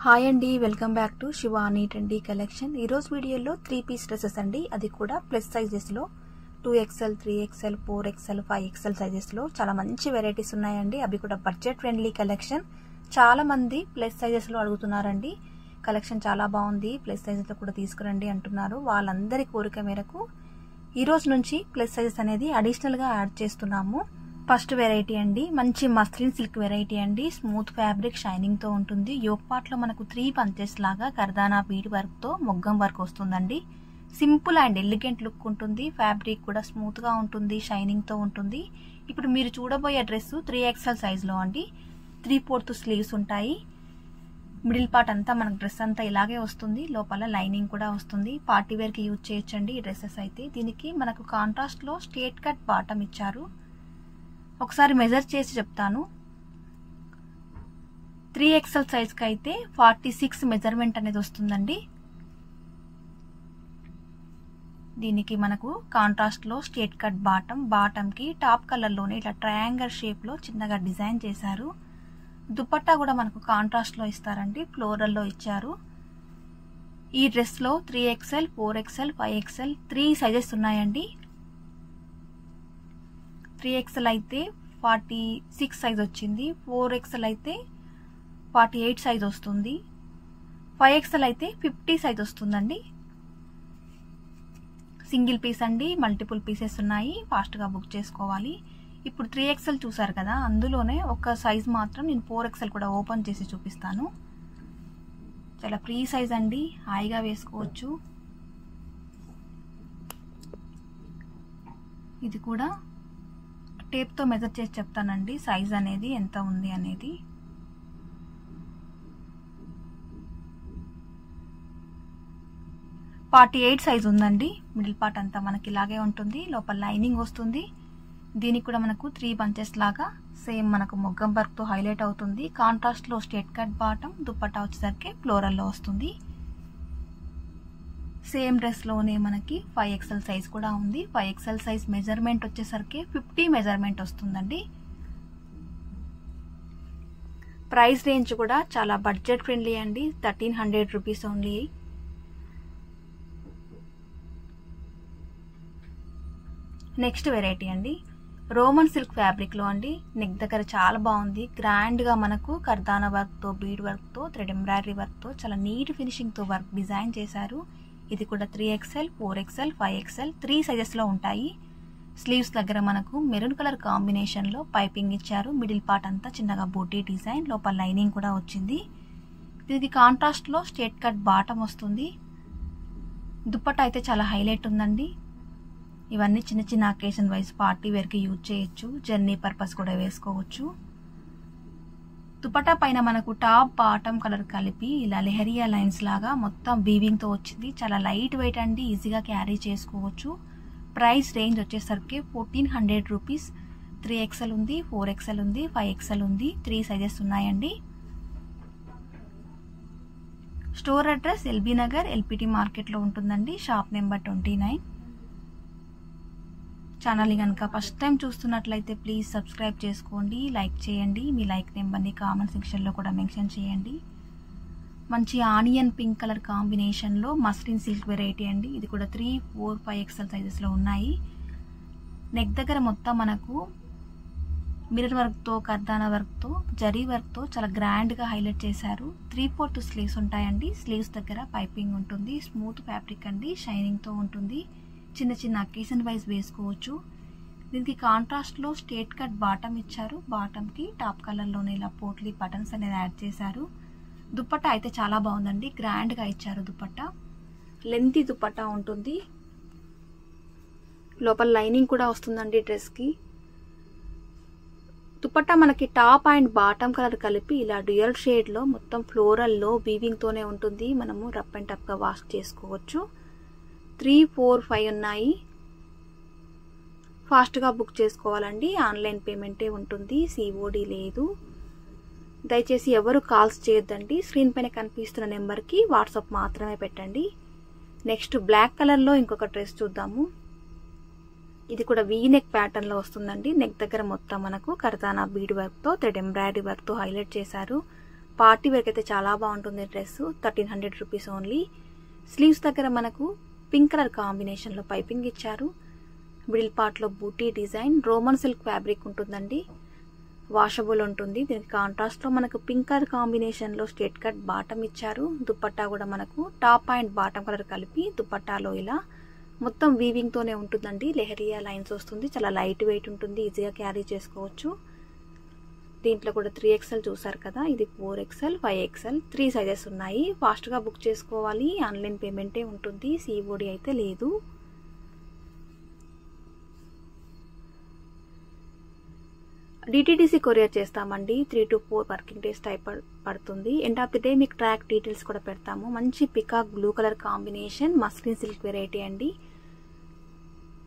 Hi అండి, welcome back to Shivani trendy collection. ఈరోజు వీడియోలో 3 పీస్ డ్రెస్సెస్ అండి. అది కూడా plus సైజెస్లో 2XL, 3XL, 4XL, 5XL సైజెస్లో చాలా మంచి వెరైటీస్ ఉన్నాయండి. అవి కూడా బడ్జెట్ ఫ్రెండ్లీ కలెక్షన్. చాలా మంది ప్లస్ సైజెస్లో అడుగుతున్నారండి. కలెక్షన్ చాలా బాగుంది, ప్లస్ సైజెస్లో కూడా తీసుకురండి అంటున్నారు. వాళ్ళందరి కోరిక మేరకు ఈ రోజు నుంచి ప్లస్ సైజెస్ అనేది అడిషనల్గా యాడ్ చేస్తున్నాము. ఫస్ట్ వెరైటీ అండి, మంచి మస్లిన్ సిల్క్ వెరైటీ అండి. స్మూత్ ఫ్యాబ్రిక్, షైనింగ్ తో ఉంటుంది. యోక్ పార్ట్ లో మనకు 3 పంచెస్ లాగా కర్దానా బీడ్ వర్క్ తో మొగ్గం వర్క్ వస్తుందండి. సింపుల్ అండ్ ఎలిగెంట్ లుక్ ఉంటుంది. ఫ్యాబ్రిక్ కూడా స్మూత్ గా ఉంటుంది, షైనింగ్ తో ఉంటుంది. ఇప్పుడు మీరు చూడబోయే డ్రెస్ 3XL సైజ్ లో అండి. 3/4 స్లీవ్స్ ఉంటాయి. మిడిల్ పార్ట్ అంతా మనకు డ్రెస్ అంతా ఇలాగే వస్తుంది. లోపల లైనింగ్ కూడా వస్తుంది. పార్టీ వేర్ కి యూజ్ చేయొచ్చండి ఈ డ్రెస్సెస్ అయితే. దీనికి మనకు కాంట్రాస్ట్ లో స్ట్రేట్ కట్ బాటమ్ ఇచ్చారు. ఒకసారి మెజర్ చేసి చెప్తాను. 3XL సైజ్ కి అయితే 46 మెజర్మెంట్ అనేది వస్తుందండి. దీనికి మనకు కాంట్రాస్ట్ లో స్ట్రేట్ కట్ బాటమ్ కి టాప్ కలర్ లోనే ఇట్లా ట్రయాంగిల్ షేప్ లో చిన్నగా డిజైన్ చేశారు. దుపట్టా కూడా మనకు కాంట్రాస్ట్ లో ఇస్తారండి, ఫ్లోరల్ లో ఇచ్చారు. ఈ డ్రెస్ లో 3XL, 4XL, 5XL 3 సైజెస్ ఉన్నాయండి. 3XL అయితే 46 సైజ్ వచ్చింది. 4XL అయితే 48 సైజ్ వస్తుంది. 5XL అయితే 50 సైజ్ వస్తుందండి. సింగిల్ పీస్ అండి, మల్టిపుల్ పీసెస్ ఉన్నాయి. ఫాస్ట్గా బుక్ చేసుకోవాలి. ఇప్పుడు 3XL చూసారు కదా, అందులోనే ఒక సైజ్ మాత్రం నేను 4XL కూడా ఓపెన్ చేసి చూపిస్తాను. చాలా ఫ్రీ సైజ్ అండి, హాయిగా వేసుకోవచ్చు. ఇది కూడా టేప్ తో మెజర్ చేసి చెప్తానండి సైజ్ అనేది ఎంత ఉంది అనేది. పార్టీ 8 సైజ్ ఉందండి. మిడిల్ పార్ట్ అంతా మనకి ఇలాగే ఉంటుంది. లోపల లైనింగ్ వస్తుంది. దీనికి కూడా మనకు 3 బంచెస్ లాగా సేమ్ మనకు మొగ్గం వర్క్ తో హైలైట్ అవుతుంది. కాంట్రాస్ట్ లో స్ట్రేట్ కట్ బాటమ్, దుపట్టా వచ్చేసరికి ఫ్లోరల్ లో వస్తుంది. సేమ్ డ్రెస్ లోనే మనకి 5XL సైజ్ కూడా ఉంది. 5XL సైజ్ మెజర్మెంట్ వచ్చేసరికి 50 మెజర్మెంట్ వస్తుందండి. ప్రైస్ రేంజ్ కూడా చాలా బడ్జెట్ ఫ్రెండ్లీ అండి. 1300 రూపీస్ ఓన్లీ. నెక్స్ట్ వెరైటీ అండి, రోమన్ సిల్క్ ఫ్యాబ్రిక్ లో అండి. నెక్ దగ్గర చాలా బాగుంది. గ్రాండ్ గా మనకు కర్దానా వర్క్ తో, బీడ్ వర్క్ తో, థ్రెడ్ ఎంబ్రాయిడరీ వర్క్ తో చాలా నీట్ ఫినిషింగ్ తో వర్క్ డిజైన్ చేశారు. ఇది కూడా 3XL, 4XL, 5XL 3 సైజెస్ లో ఉంటాయి. స్లీవ్స్ దగ్గర మనకు మెరూన్ కలర్ కాంబినేషన్ లో పైపింగ్ ఇచ్చారు. మిడిల్ పార్ట్ అంతా చిన్నగా బూటీ డిజైన్, లోపల లైనింగ్ కూడా వచ్చింది. దీనికి కాంట్రాస్ట్ లో స్ట్రేట్ కట్ బాటమ్ వస్తుంది. దుపట్టా అయితే చాలా హైలైట్ ఉందండి. ఇవన్నీ చిన్న చిన్న అకేషన్ వైజ్ పార్టీ వేర్ కి యూజ్ చేయొచ్చు. జర్నీ పర్పస్ కూడా వేసుకోవచ్చు. దుపట్టా పైన మనకు టాప్ బాటమ్ కలర్ కలిపి ఇలా లెహరియా లైన్స్ లాగా మొత్తం వీవింగ్ తో వచ్చింది. చాలా లైట్ వెయిట్ అండి, ఈజీగా క్యారీ చేసుకోవచ్చు. ప్రైస్ రేంజ్ వచ్చేసరికి 1400 రూపీస్. 3XL ఉంది, 4XL ఉంది, 5XL ఉంది. 3 సైజెస్ ఉన్నాయండి. Store address LB Nagar, LPT market లో ఉంటుందండి. Shop number 29. ఛానల్ని కనుక ఫస్ట్ టైం చూస్తున్నట్లయితే ప్లీజ్ సబ్స్క్రైబ్ చేసుకోండి, లైక్ చేయండి. మీ లైక్ నెంబర్ని కామెంట్ సెక్షన్లో కూడా మెన్షన్ చేయండి. మంచి ఆనియన్ పింక్ కలర్ కాంబినేషన్లో మస్లిన్ సిల్క్ వెరైటీ అండి. ఇది కూడా 3, 4, 5XL సైజెస్లో ఉన్నాయి. నెక్ దగ్గర మొత్తం మనకు మిర్రర్ వర్క్తో, కర్దానా వర్క్తో, జరీ వర్క్తో చాలా గ్రాండ్గా హైలైట్ చేశారు. 3/4 స్లీవ్స్ ఉంటాయండి. స్లీవ్స్ దగ్గర పైపింగ్ ఉంటుంది. స్మూత్ ఫ్యాబ్రిక్ అండి, షైనింగ్తో ఉంటుంది. చిన్న చిన్న అకేషన్ వైజ్ వేసుకోవచ్చు. దీనికి కాంట్రాస్ట్ లో స్ట్రేట్ కట్ బాటమ్ ఇచ్చారు. బాటమ్ కి టాప్ కలర్ లోనే ఇలా పోట్లీ బటన్స్ అనేది యాడ్ చేశారు. దుపట్టా అయితే చాలా బాగుందండి, గ్రాండ్ గా ఇచ్చారు. దుపట్టా లెంతీ దుపట్టా ఉంటుంది. లోపల లైనింగ్ కూడా వస్తుందండి డ్రెస్ కి. దుపట్టా మనకి టాప్ అండ్ బాటమ్ కలర్ కలిపి ఇలా డ్యూయల్ షేడ్ లో మొత్తం ఫ్లోరల్ లో వీవింగ్ తోనే ఉంటుంది. మనము రఫ్ అండ్ టఫ్ గా వాష్ చేసుకోవచ్చు. 3, 4, 5 ఉన్నాయి. ఫాస్ట్గా బుక్ చేసుకోవాలండి. ఆన్లైన్ పేమెంటే ఉంటుంది, సిఓడి లేదు. దయచేసి ఎవరు కాల్స్ చేయొద్దండి. స్క్రీన్ పైన కనిపిస్తున్న నెంబర్కి వాట్సాప్ మాత్రమే పెట్టండి. నెక్స్ట్ బ్లాక్ కలర్లో ఇంకొక డ్రెస్ చూద్దాము. ఇది కూడా వీ నెక్ ప్యాటర్న్ లో వస్తుందండి. నెక్ దగ్గర మొత్తం మనకు కర్దానా బీడ్ వర్క్ తో, థ్రెడ్ ఎంబ్రాయిడరీ వర్క్ తో హైలైట్ చేశారు. పార్టీ వేర్ అయితే చాలా బాగుంటుంది డ్రెస్. 1300 rupees only. స్లీవ్స్ దగ్గర మనకు పింక్ కలర్ కాంబినేషన్లో పైపింగ్ ఇచ్చారు. మిడిల్ పార్ట్లో బూటీ డిజైన్, రోమన్ సిల్క్ ఫ్యాబ్రిక్ ఉంటుందండి. వాషబుల్ ఉంటుంది. దీనికి కాంట్రాస్ట్లో మనకు పింక్ కలర్ కాంబినేషన్లో స్ట్రేట్ కట్ బాటమ్ ఇచ్చారు. దుపట్టా కూడా మనకు టాప్ అండ్ బాటమ్ కలర్ కలిపి దుపట్టాలో ఇలా మొత్తం వీవింగ్తోనే ఉంటుందండి. లెహరియా లైన్స్ వస్తుంది. చాలా లైట్ వెయిట్ ఉంటుంది. ఈజీగా క్యారీ చేసుకోవచ్చు. దీంట్లో కూడా 3XL చూసారు కదా, ఇది 4XL, 5XL 3 సైజెస్ ఉన్నాయి. ఫాస్ట్గా బుక్ చేసుకోవాలి. ఆన్లైన్ పేమెంటే ఉంటుంది. COD అయితే లేదు. DTDC కొరియర్ చేస్తామండి. 3 to 4 వర్కింగ్ డేస్ టైప్ పడుతుంది. ఎండ్ ఆఫ్ ది డే మీకు ట్రాక్ డీటెయిల్స్ కూడా పెడతాము. మంచి peacock blue colour combination muslin silk variety అండి.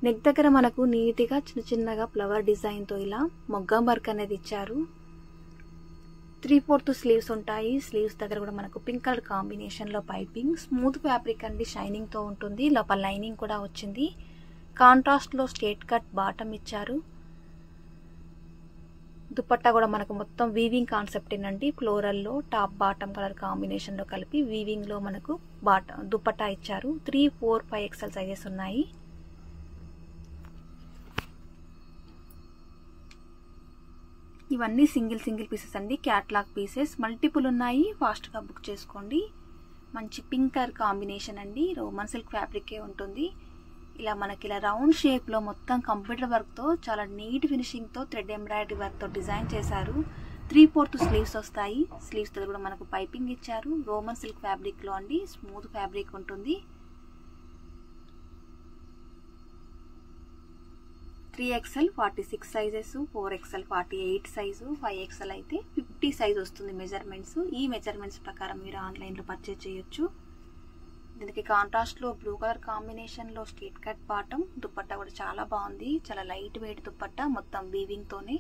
నెక్ దగ్గర మనకు నీట్గా చిన్నగా ఫ్లవర్ డిజైన్తో ఇలా మొగ్గం వర్క్ అనేది ఇచ్చారు. 3/4 స్లీవ్స్ ఉంటాయి. స్లీవ్స్ దగ్గర కూడా మనకు పింక్ కలర్ కాంబినేషన్లో పైపింగ్, స్మూత్ ఫ్యాబ్రిక్ అండి, షైనింగ్తో ఉంటుంది. లోపల లైనింగ్ కూడా వచ్చింది. కాంట్రాస్ట్లో స్ట్రేట్ కట్ బాటమ్ ఇచ్చారు. దుపట్టా కూడా మనకు మొత్తం వీవింగ్ కాన్సెప్ట్ ఏనండి. ఫ్లోరల్లో టాప్ బాటమ్ కలర్ కాంబినేషన్లో కలిపి వీవింగ్లో మనకు దుపట్టా ఇచ్చారు. 3, 4, 5XL సైజెస్ ఉన్నాయి. ఇవన్నీ సింగిల్ పీసెస్ అండి. క్యాట్లాగ్ పీసెస్ మల్టిపుల్ ఉన్నాయి. ఫాస్ట్గా బుక్ చేసుకోండి. మంచి పింక్ కలర్ కాంబినేషన్ అండి. రోమన్ సిల్క్ ఫ్యాబ్రికే ఉంటుంది. ఇలా మనకి ఇలా రౌండ్ షేప్లో మొత్తం కంప్యూటర్ వర్క్తో చాలా నీట్ ఫినిషింగ్తో థ్రెడ్ ఎంబ్రాయిడరీ వర్క్తో డిజైన్ చేశారు. 3/4 స్లీవ్స్ వస్తాయి. స్లీవ్స్ దగ్గర కూడా మనకు పైపింగ్ ఇచ్చారు. రోమన్ సిల్క్ ఫ్యాబ్రిక్లో అండి, స్మూత్ ఫ్యాబ్రిక్ ఉంటుంది. 3XL 46 sizes, 4XL 48 size, 5XL అయితే 50 సైజ్ వస్తుంది మెజర్మెంట్స్. ఈ మెజర్మెంట్స్ ప్రకారం మీరు ఆన్లైన్లో పర్చేజ్ చేయొచ్చు. దీనికి కాంట్రాస్ట్లో బ్లూ కలర్ కాంబినేషన్లో స్ట్రేట్ కట్ బాటమ్, దుపట్టా కూడా చాలా బాగుంది. చాలా లైట్ వెయిట్ దుపట్టా, మొత్తం వీవింగ్తోనే.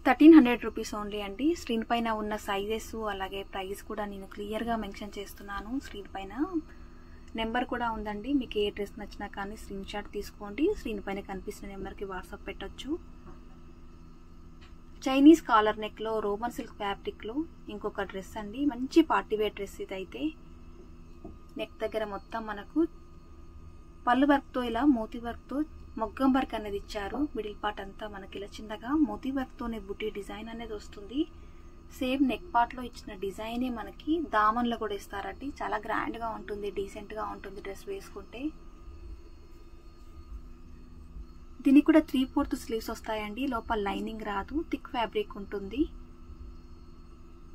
1300 రూపీస్ ఓన్లీ అండి. స్క్రీన్ పైన ఉన్న సైజెస్ అలాగే ప్రైస్ కూడా నేను క్లియర్గా మెన్షన్ చేస్తున్నాను. స్క్రీన్ పైన నెంబర్ కూడా ఉందండి. మీకు ఏ డ్రెస్ నచ్చినా కానీ స్క్రీన్ షాట్ తీసుకోండి. స్క్రీన్ పైన కనిపిస్తున్న నెంబర్కి వాట్సాప్ పెట్టొచ్చు. చైనీస్ కాలర్ నెక్లో రోమన్ సిల్క్ ఫ్యాబ్రిక్లో ఇంకొక డ్రెస్ అండి. మంచి పార్టీవేర్ డ్రెస్ ఇదైతే. నెక్ దగ్గర మొత్తం మనకు పళ్ళు వర్క్తో ఇలా మోతీ వర్క్తో మొగ్గం వర్క్ అనేది ఇచ్చారు. మిడిల్ పార్ట్ అంతా మనకి ఇలా చిన్నగా మోతీ వర్క్తోనే బుటీ డిజైన్ అనేది వస్తుంది. సేమ్ నెక్ పార్ట్లో ఇచ్చిన డిజైనే మనకి దామన్లో కూడా ఇస్తారండి. చాలా గ్రాండ్గా ఉంటుంది, డీసెంట్గా ఉంటుంది డ్రెస్ వేసుకుంటే. దీనికి కూడా 3/4 స్లీవ్స్ వస్తాయండి. లోపల లైనింగ్ రాదు, థిక్ ఫ్యాబ్రిక్ ఉంటుంది.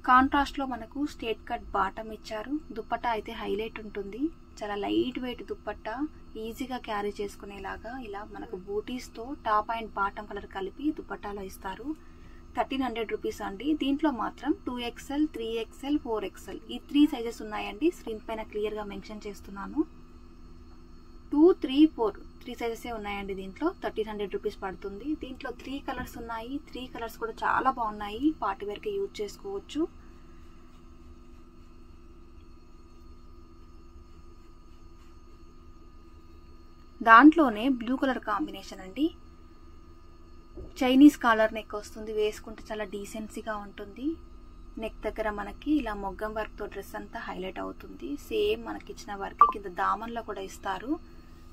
కాంట్రాస్ట్లో మనకు స్ట్రేట్ కట్ బాటమ్ ఇచ్చారు. దుపట్టా అయితే హైలైట్ ఉంటుంది. చాలా లైట్ వెయిట్ దుపట్టా, ఈజీగా క్యారీ చేసుకునేలాగా ఇలా మనకు బూటీస్తో టాప్ అండ్ బాటమ్ కలర్ కలిపి దుపట్టాలో ఇస్తారు. 1300 రూపీస్ అండి. దీంట్లో మాత్రం 2XL, 3XL, 4XL ఈ 3 సైజెస్ ఉన్నాయండి. స్క్రీన్ పైన క్లియర్గా మెన్షన్ చేస్తున్నాను. 2, 3, 4 3 సైజెసే ఉన్నాయండి. దీంట్లో 1300 రూపీస్ పడుతుంది. దీంట్లో 3 కలర్స్ ఉన్నాయి. 3 కలర్స్ కూడా చాలా బాగున్నాయి. పార్టీ వేర్కి యూజ్ చేసుకోవచ్చు. దాంట్లోనే బ్లూ కలర్ కాంబినేషన్ అండి. చైనీస్ కాలర్ నెక్ వస్తుంది. వేసుకుంటే చాలా డీసెన్సీగా ఉంటుంది. నెక్ దగ్గర మనకి ఇలా మొగ్గం వర్క్తో డ్రెస్ అంతా హైలైట్ అవుతుంది. సేమ్ మనకి ఇచ్చిన వర్క్ కింద దామన్లో కూడా ఇస్తారు.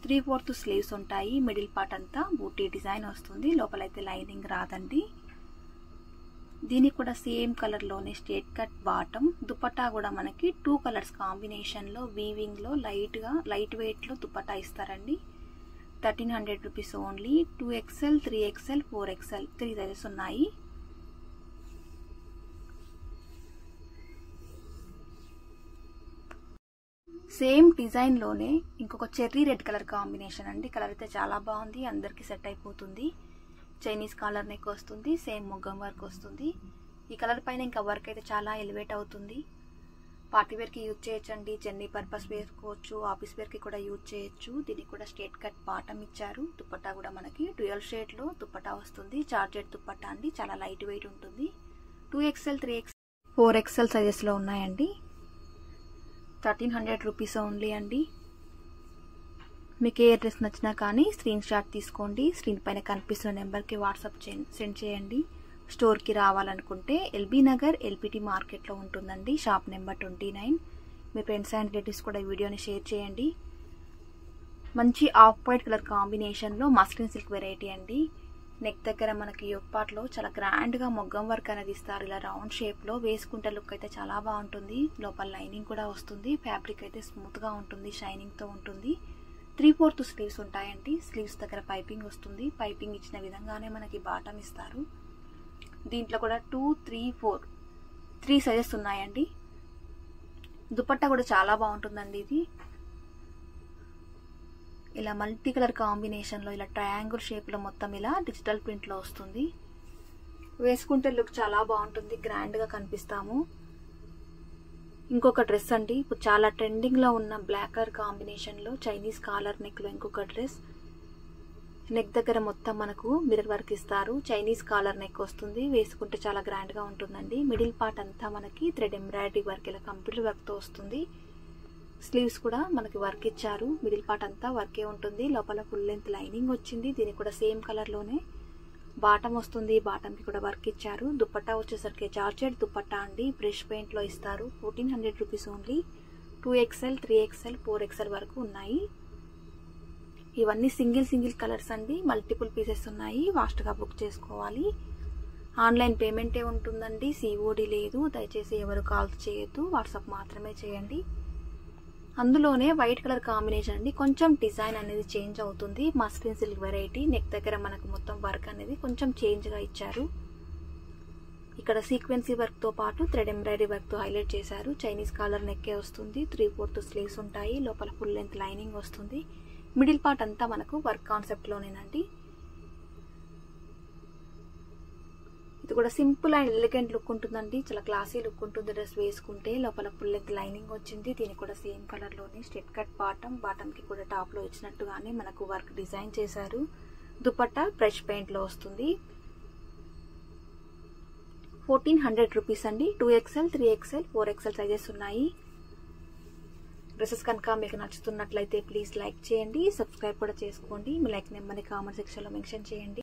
3/4 స్లీవ్స్ ఉంటాయి. మిడిల్ పార్ట్ అంతా బూటీ డిజైన్ వస్తుంది. లోపలైతే లైనింగ్ రాదండి. దీనికి కూడా సేమ్ కలర్లోనే స్ట్రేట్ కట్ బాటమ్, దుపట్టా కూడా మనకి 2 కలర్స్ కాంబినేషన్లో వీవింగ్లో లైట్ వెయిట్లో దుపట్టా ఇస్తారండి. 1300 rupees only. 2XL, 3XL, 4XL 3 sizes ఉన్నాయి. సేమ్ డిజైన్లోనే ఇంకొక చెర్రీ రెడ్ కలర్ కాంబినేషన్ అండి. కలర్ అయితే చాలా బాగుంది, అందరికీ సెట్ అయిపోతుంది. చైనీస్ కాలర్ నెక్ వస్తుంది. సేమ్ మొగ్గం వర్క్ వస్తుంది. ఈ కలర్ పైన ఇంకా వర్క్ అయితే చాలా ఎలివేట్ అవుతుంది. పార్టీ వేర్కి యూజ్ చేయొచ్చండి. జర్నీ పర్పస్ వేసుకోవచ్చు, ఆఫీస్ వేర్కి కూడా యూజ్ చేయొచ్చు. దీనికి కూడా స్ట్రేట్ కట్ బాటమ్ ఇచ్చారు. దుపట్టా కూడా మనకి డ్యూయల్ షేడ్లో దుపట్టా వస్తుంది. చార్జెడ్ దుపట్టా అండి. చాలా లైట్ వెయిట్ ఉంటుంది. 2XL, 3XL, 4XL సైజెస్లో ఉన్నాయండి. 1300 రూపీస్ ఓన్లీ అండి. మీకు ఏ డ్రెస్ నచ్చినా కానీ స్క్రీన్ షాట్ తీసుకోండి. స్క్రీన్ పైన కనిపిస్తున్న నెంబర్కి వాట్సాప్ సెండ్ చేయండి. స్టోర్కి రావాలనుకుంటే ఎల్బీ నగర్ ఎల్పిటి మార్కెట్లో ఉంటుందండి, shop number 29. Me friends and relatives కూడా ఈ వీడియోని షేర్ చేయండి. మంచి ఆఫ్ వైట్ కలర్ కాంబినేషన్లో మస్లిన్ సిల్క్ వెరైటీ అండి. నెక్ దగ్గర మనకి యోక్ పార్ట్లో చాలా గ్రాండ్గా మొగ్గం వర్క్ అనేది ఇస్తారు. ఇలా రౌండ్ షేప్లో వేసుకుంటే లుక్ అయితే చాలా బాగుంటుంది. లోపల లైనింగ్ కూడా వస్తుంది. ఫ్యాబ్రిక్ అయితే స్మూత్గా ఉంటుంది, షైనింగ్తో ఉంటుంది. 3/4 స్లీవ్స్ ఉంటాయండి. స్లీవ్స్ దగ్గర పైపింగ్ వస్తుంది. పైపింగ్ ఇచ్చిన విధంగానే మనకి బాటమ్ ఇస్తారు. దీంట్లో కూడా 2, 3, 4 3 సైజెస్ ఉన్నాయండి. దుపట్టా కూడా చాలా బాగుంటుందండి. ఇది ఇలా మల్టీ కలర్ కాంబినేషన్లో ఇలా ట్రయాంగిల్ షేప్లో మొత్తం ఇలా డిజిటల్ ప్రింట్లో వస్తుంది. వేసుకుంటే లుక్ చాలా బాగుంటుంది, గ్రాండ్గా కనిపిస్తాము. ఇంకొక డ్రెస్ అండి, ఇప్పుడు చాలా ట్రెండింగ్లో ఉన్న బ్లాక్ కలర్ కాంబినేషన్లో చైనీస్ కాలర్ నెక్లో ఇంకొక డ్రెస్. నెక్ దగ్గర మొత్తం మనకు మిర్రర్ వర్క్ ఇస్తారు. చైనీస్ కాలర్ నెక్ వస్తుంది. వేసుకుంటే చాలా గ్రాండ్గా ఉంటుందండి. మిడిల్ పార్ట్ అంతా మనకి థ్రెడ్ ఎంబ్రాయిడరీ వర్క్ ఇలా కంప్యూటర్ వర్క్తో వస్తుంది. స్లీవ్స్ కూడా మనకి వర్క్ ఇచ్చారు. మిడిల్ పార్ట్ అంతా వర్కే ఉంటుంది. లోపల ఫుల్ లెంత్ లైనింగ్ వచ్చింది. దీనికి కూడా సేమ్ కలర్లోనే బాటమ్ వస్తుంది. బాటమ్కి కూడా వర్క్ ఇచ్చారు. దుపట్టా వచ్చేసరికి జార్జెట్ దుపట్టా అండి, బ్రష్ పెయింట్లో ఇస్తారు. 1400 rupees only. 2XL, 3XL, 4XL వరకు ఉన్నాయి. ఇవన్నీ సింగిల్ కలర్స్ అండి. మల్టిపుల్ పీసెస్ ఉన్నాయి. ఫాస్ట్గా బుక్ చేసుకోవాలి. ఆన్లైన్ పేమెంటే ఉంటుందండి, COD లేదు. దయచేసి ఎవరు కాల్స్ చేయొద్దు, వాట్సాప్ మాత్రమే చేయండి. అందులోనే వైట్ కలర్ కాంబినేషన్ అండి. కొంచెం డిజైన్ అనేది చేంజ్ అవుతుంది. Muslin silk variety. నెక్ దగ్గర మనకు మొత్తం వర్క్ అనేది కొంచెం చేంజ్గా ఇచ్చారు. ఇక్కడ సీక్వెన్సీ వర్క్తో పాటు థ్రెడ్ ఎంబ్రాయిడరీ వర్క్తో హైలైట్ చేశారు. చైనీస్ కాలర్ నెక్కే వస్తుంది. 3/4 స్లీవ్స్ ఉంటాయి. లోపల ఫుల్ లెంత్ లైనింగ్ వస్తుంది. మిడిల్ పార్ట్ అంతా మనకు వర్క్ కాన్సెప్ట్లోనేనండి. ఇది కూడా సింపుల్ అండ్ ఎలిగెంట్ లుక్ ఉంటుందండి. చాలా క్లాసీ లుక్ ఉంటుంది డ్రెస్ వేసుకుంటే. లోపల ఫుల్ లెంత్ లైనింగ్ వచ్చింది. దీనికి కూడా సేమ్ కలర్లోనే స్ట్రెట్ కట్ బాటమ్కి కూడా టాప్లో ఇచ్చినట్టుగానే మనకు వర్క్ డిజైన్ చేశారు. దుపట్టా బ్రష్ పెయింట్లో వస్తుంది. 1400 రూపీస్ అండి. 2XL, 3XL, 4XL సైజెస్ ఉన్నాయి. డ్రెస్సెస్ కనుక మీకు నచ్చుతున్నట్లయితే ప్లీజ్ లైక్ చేయండి, సబ్స్క్రైబ్ కూడా చేసుకోండి. మీ లైక్ నెంబర్ని కామెంట్ సెక్షన్లో మెన్షన్ చేయండి.